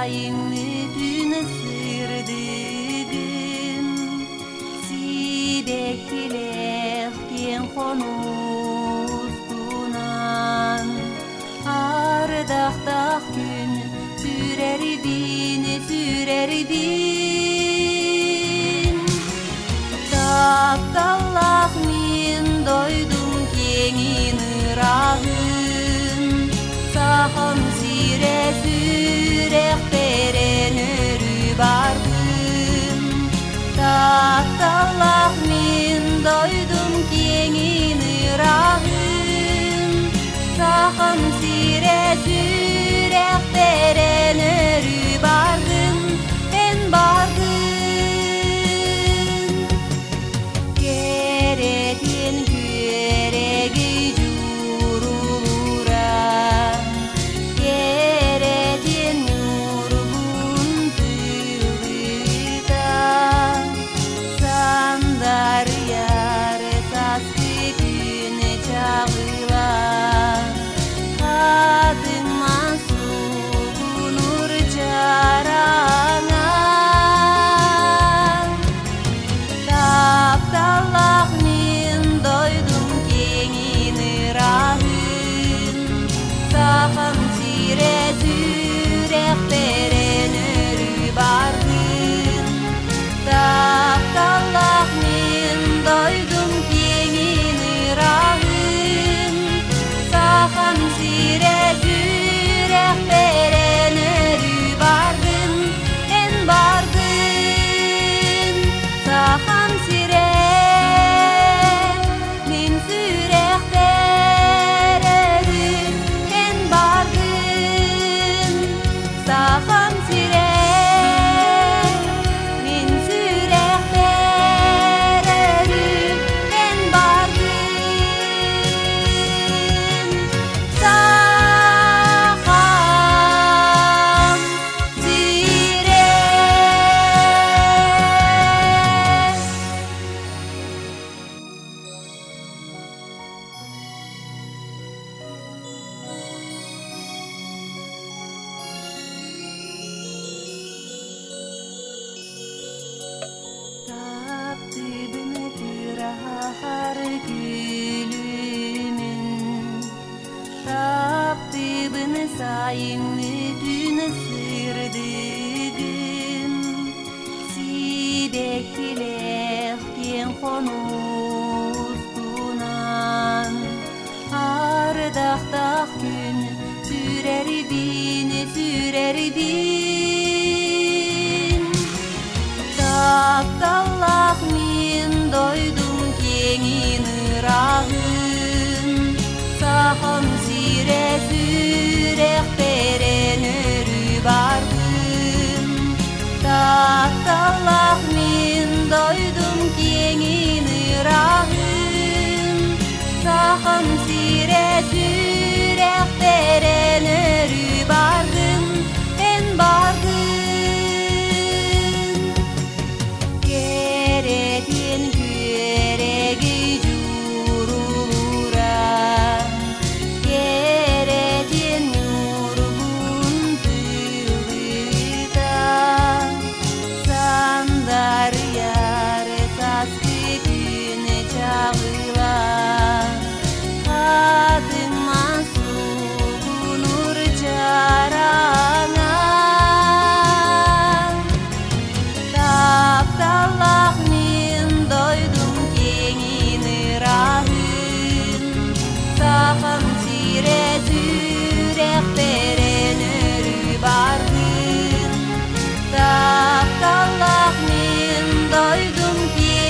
sayın bütün ısırdıgın Sidekilehken konustunan Ardaqtaq gün sürerdin Taptallah min doydum kengin ırağın Saham sire sürek beren örü bardım Taptallah min doydum kengin ırağın Saham sire sürek beren örü bardım En bardım Geretin göregi jurura Geretin nurgun tığıda Sandar yar saskı gün çağıla Kadın masum nur carana Taptallah min doydum kengin ırağın Saham sire sürek beren örü bardım Taptallah min doydum kengin ırağın Saham sire sürek beren örü bardım En bardım Saham sire min sürek bererüm En bardım Saham sire min sürek bererüm En bardım Saham sire Taptı beni tırahar gülümün Taptı beni sayın bütün ısırdıgın Sidekilehken konustunan Ardaqtaq gün sürerdin Taptallah min doydum kengin ırağın Saham sire sürek beren örü bardım Taptallah min doydum kengin ırağın Saham sire sürek beren örü bardım En bardım Geretin göregi jurura Geretin nurgun tığıda Sandar yar saskı gün çağıla Kadın masum nur carana Taptallah min doydum kengin ırağın Saham sire sürek beren örü bardım Taptallah min doydum kengin